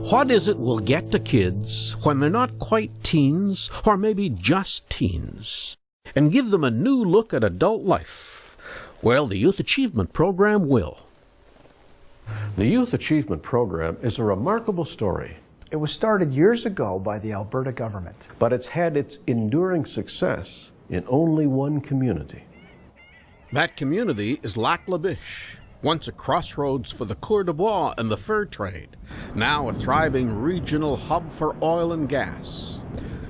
What is it we'll get to kids when they're not quite teens, or maybe just teens, and give them a new look at adult life? Well, the Youth Achievement Program will. The Youth Achievement Program is a remarkable story. It was started years ago by the Alberta government. But it's had its enduring success in only one community. That community is Lac La Biche, once a crossroads for the Coeur de Bois and the fur trade, now a thriving regional hub for oil and gas.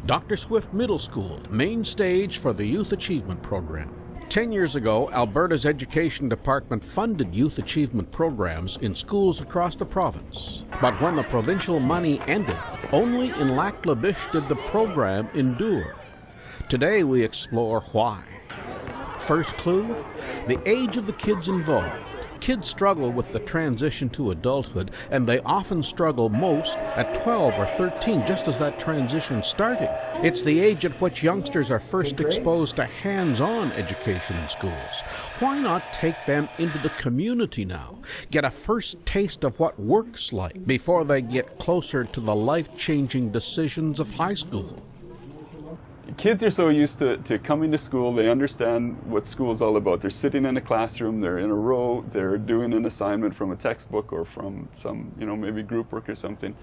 Dr. Swift Middle School, main stage for the Youth Achievement Program. 10 years ago, Alberta's Education Department funded youth achievement programs in schools across the province. But when the provincial money ended, only in Lac La Biche did the program endure. Today we explore why. First clue, the age of the kids involved. Kids struggle with the transition to adulthood, and they often struggle most at 12 or 13, just as that transition started. It's the age at which youngsters are first exposed to hands-on education in schools. Why not take them into the community now, get a first taste of what work's like before they get closer to the life-changing decisions of high school? Kids are so used to coming to school, they understand what school's all about. They're sitting in a classroom, they're in a row, they're doing an assignment from a textbook or from some, maybe group work or something.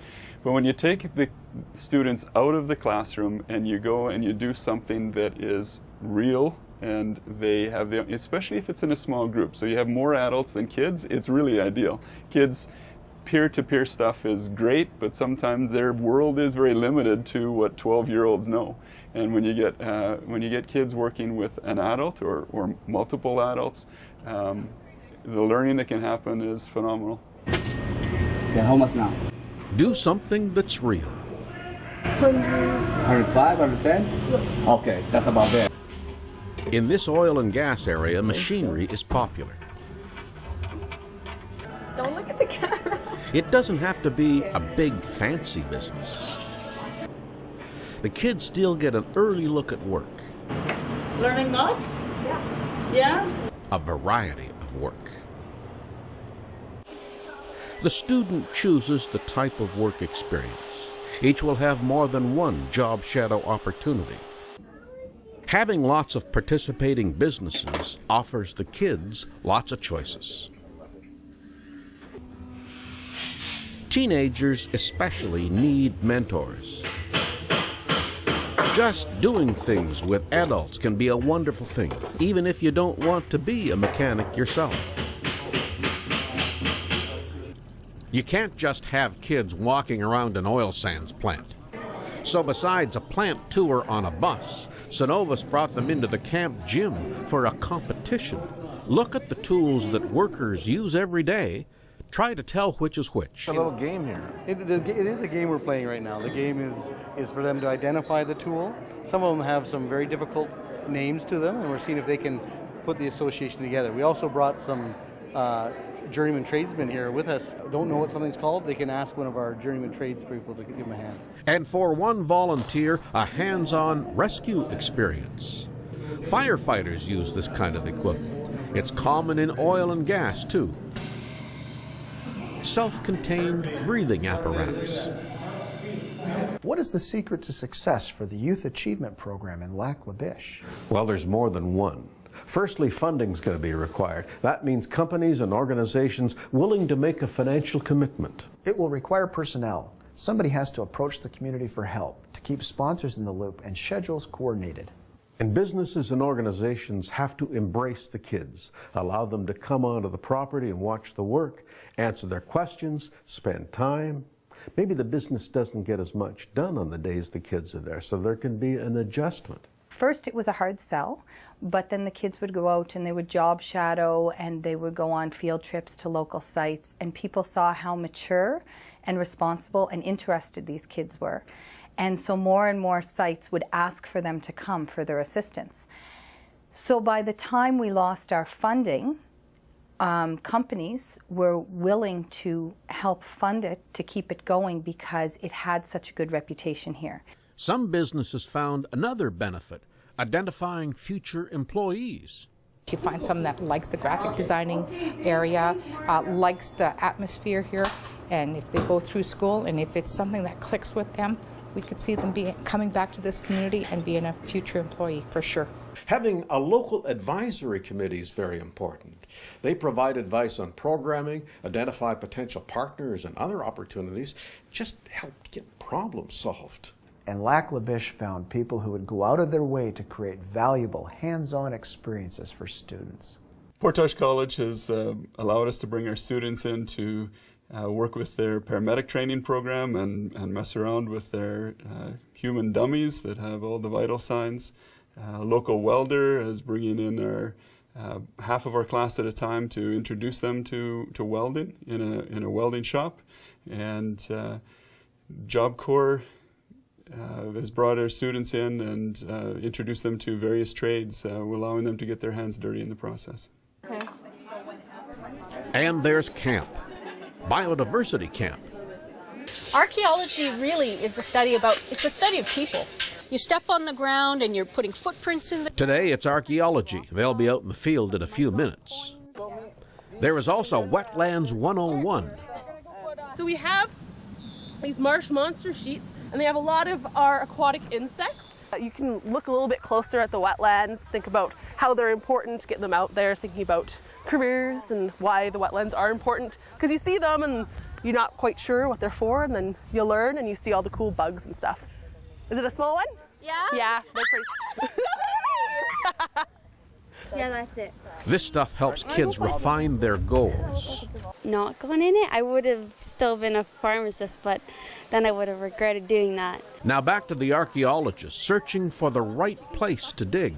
But when you take the students out of the classroom and you go and you do something that is real, and they have especially if it's in a small group, so you have more adults than kids, it's really ideal. Kids, peer-to-peer stuff is great, but sometimes their world is very limited to what 12-year-olds know. And when you get kids working with an adult or multiple adults, the learning that can happen is phenomenal. Yeah, how much now? Do something that's real. 105, 110? Okay, that's about there. In this oil and gas area, machinery is popular. Don't look at the camera. It doesn't have to be a big, fancy business. The kids still get an early look at work. Learning knots? Yeah. Yeah? A variety of work. The student chooses the type of work experience. Each will have more than one job shadow opportunity. Having lots of participating businesses offers the kids lots of choices. Teenagers especially need mentors. Just doing things with adults can be a wonderful thing, even if you don't want to be a mechanic yourself. You can't just have kids walking around an oil sands plant. So besides a plant tour on a bus, Cenovus brought them into the camp gym for a competition. Look at the tools that workers use every day. Try to tell which is which. A little game here. It is a game we're playing right now. The game is for them to identify the tool. Some of them have some very difficult names to them, and we're seeing if they can put the association together. We also brought some journeyman tradesmen here with us. Don't know what something's called? They can ask one of our journeyman tradespeople to give them a hand. And for one volunteer, a hands-on rescue experience. Firefighters use this kind of equipment. It's common in oil and gas, too. Self-contained breathing apparatus. What is the secret to success for the Youth Achievement Program in Lac La Biche? Well, there's more than one. Firstly, funding's going to be required. That means companies and organizations willing to make a financial commitment. It will require personnel. Somebody has to approach the community for help, to keep sponsors in the loop and schedules coordinated. And businesses and organizations have to embrace the kids, allow them to come onto the property and watch the work, answer their questions, spend time. Maybe the business doesn't get as much done on the days the kids are there, so there can be an adjustment. First it was a hard sell, but then the kids would go out and they would job shadow and they would go on field trips to local sites, and people saw how mature and responsible and interested these kids were. And so more and more sites would ask for them to come for their assistance. So by the time we lost our funding, companies were willing to help fund it to keep it going because it had such a good reputation here. Some businesses found another benefit, identifying future employees. You find someone that likes the graphic designing area, likes the atmosphere here, and if they go through school and if it's something that clicks with them, we could see them coming back to this community and being a future employee for sure. Having a local advisory committee is very important. They provide advice on programming, identify potential partners and other opportunities, just help get problems solved. And Lac La Biche found people who would go out of their way to create valuable hands-on experiences for students. Portage College has allowed us to bring our students in to work with their paramedic training program and mess around with their human dummies that have all the vital signs. Local welder is bringing in our half of our class at a time to introduce them to welding in a welding shop, and Job Corps has brought our students in and introduced them to various trades, allowing them to get their hands dirty in the process. Okay. And there's camp, biodiversity camp. Archaeology really is it's a study of people. You step on the ground and you're putting footprints in the... Today it's archaeology. They'll be out in the field in a few minutes. There is also Wetlands 101. So we have these marsh monster sheets, and they have a lot of our aquatic insects. You can look a little bit closer at the wetlands, think about how they're important, get them out there, thinking about careers and why the wetlands are important. Because you see them and you're not quite sure what they're for, and then you learn and you see all the cool bugs and stuff. Is it a small one? Yeah? Yeah, they're pretty. Yeah, that's it. This stuff helps kids refine their goals. Not going in it, I would have still been a pharmacist, but then I would have regretted doing that. Now back to the archaeologists searching for the right place to dig.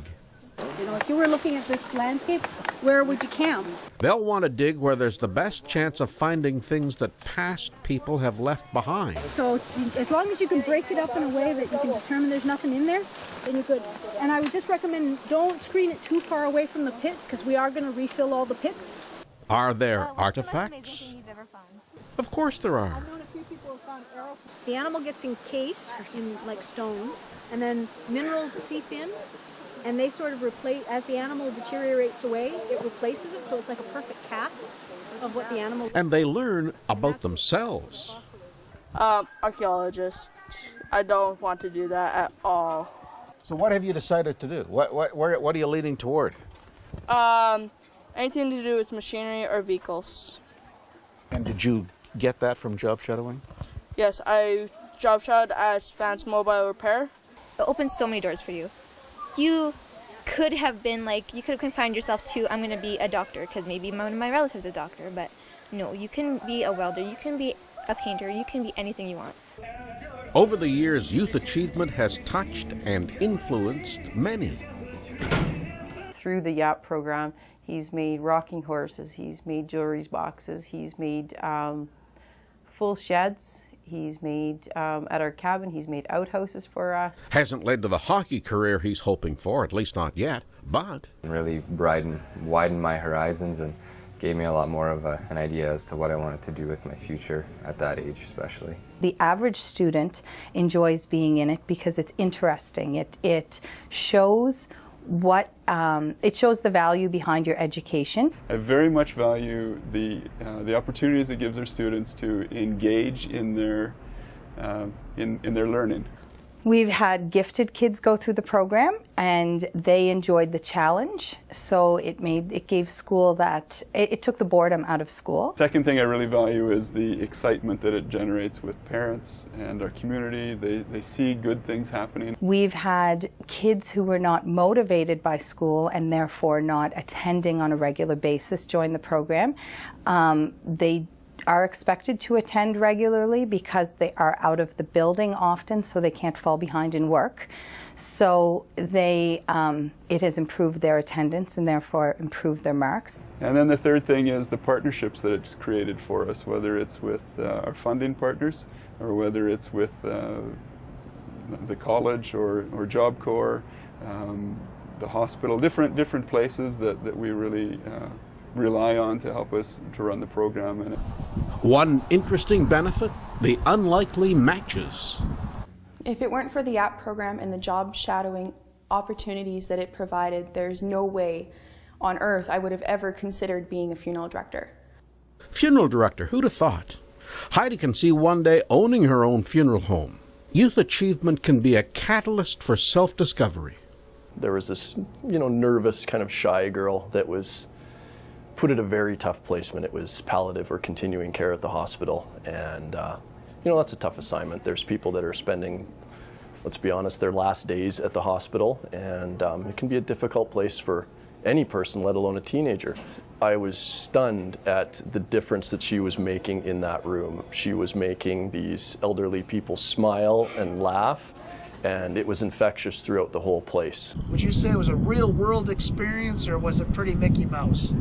You know, if you were looking at this landscape, where would you camp? They'll want to dig where there's the best chance of finding things that past people have left behind. So as long as you can break it up in a way that you can determine there's nothing in there, then you're good. And I would just recommend don't screen it too far away from the pit, because we are going to refill all the pits. Are there artifacts? Of course there are. I've known a few people who found arrows. The animal gets encased in like stone, and then minerals seep in, and they sort of replace, as the animal deteriorates away, it replaces it, so it's like a perfect cast of what the animal... And they learn about themselves. Archaeologist. I don't want to do that at all. So what have you decided to do? What are you leaning toward? Anything to do with machinery or vehicles. And did you get that from job shadowing? Yes, I job shadowed as Vance Mobile Repair. It opens so many doors for you. You could have been like, you could have confined yourself to, I'm going to be a doctor because maybe one of my relatives is a doctor, but no, you can be a welder, you can be a painter, you can be anything you want. Over the years, youth achievement has touched and influenced many. Through the YAP program, he's made rocking horses, he's made jewelry boxes, he's made full sheds. He's made, at our cabin, he's made outhouses for us. Hasn't led to the hockey career he's hoping for, at least not yet, but... Really widened my horizons and gave me a lot more of an idea as to what I wanted to do with my future at that age especially. The average student enjoys being in it because it's interesting. It shows it shows the value behind your education. I very much value the opportunities it gives our students to engage in their learning. We've had gifted kids go through the program, and they enjoyed the challenge. So it gave school that it took the boredom out of school. Second thing I really value is the excitement that it generates with parents and our community. They see good things happening. We've had kids who were not motivated by school and therefore not attending on a regular basis join the program. They are expected to attend regularly because they are out of the building often, so they can't fall behind in work. So it has improved their attendance and therefore improved their marks. And then the third thing is the partnerships that it's created for us, whether it's with our funding partners or whether it's with the college or Job Corps, the hospital, different places that we really rely on to help us to run the program. And one interesting benefit, the unlikely matches. If it weren't for the YAP program and the job shadowing opportunities that it provided, there's no way on earth I would have ever considered being a funeral director. Funeral director, who'd have thought? Heidi can see one day owning her own funeral home. Youth achievement can be a catalyst for self-discovery. There was this, nervous, kind of shy girl that was put at a very tough placement. It was palliative or continuing care at the hospital. And, that's a tough assignment. There's people that are spending, let's be honest, their last days at the hospital. And it can be a difficult place for any person, let alone a teenager. I was stunned at the difference that she was making in that room. She was making these elderly people smile and laugh, and it was infectious throughout the whole place. Would you say it was a real world experience, or was it pretty Mickey Mouse?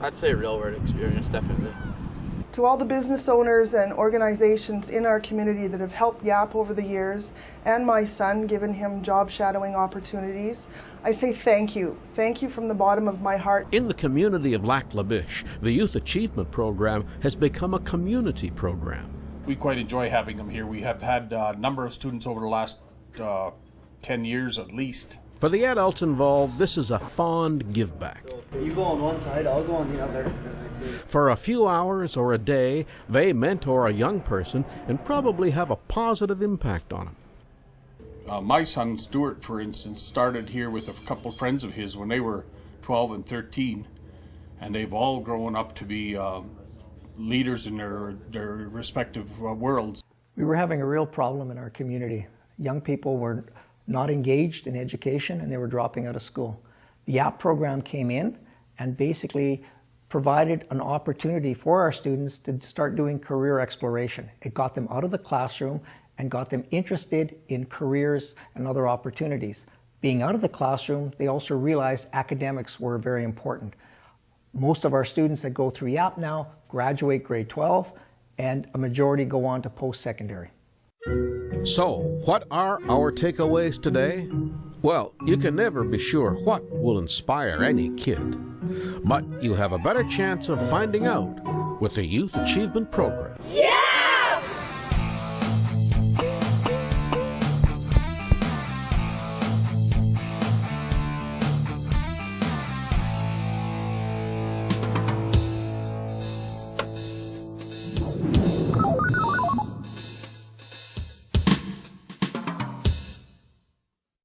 I'd say real world experience, definitely. To all the business owners and organizations in our community that have helped Yap over the years, and my son, given him job shadowing opportunities, I say thank you. Thank you from the bottom of my heart. In the community of Lac La Biche, the Youth Achievement Program has become a community program. We quite enjoy having them here. We have had a number of students over the last 10 years at least. For the adults involved, this is a fond give back. You go on one side, I'll go on the other. For a few hours or a day, they mentor a young person and probably have a positive impact on them. My son Stuart, for instance, started here with a couple friends of his when they were 12 and 13, and they've all grown up to be leaders in their respective worlds. We were having a real problem in our community. Young people were not engaged in education and they were dropping out of school. The YAP program came in and basically provided an opportunity for our students to start doing career exploration. It got them out of the classroom and got them interested in careers and other opportunities. Being out of the classroom, they also realized academics were very important. Most of our students that go through YAP now graduate grade 12, and a majority go on to post-secondary. So, what are our takeaways today? Well, you can never be sure what will inspire any kid, but you have a better chance of finding out with the Youth Achievement Program. Yeah!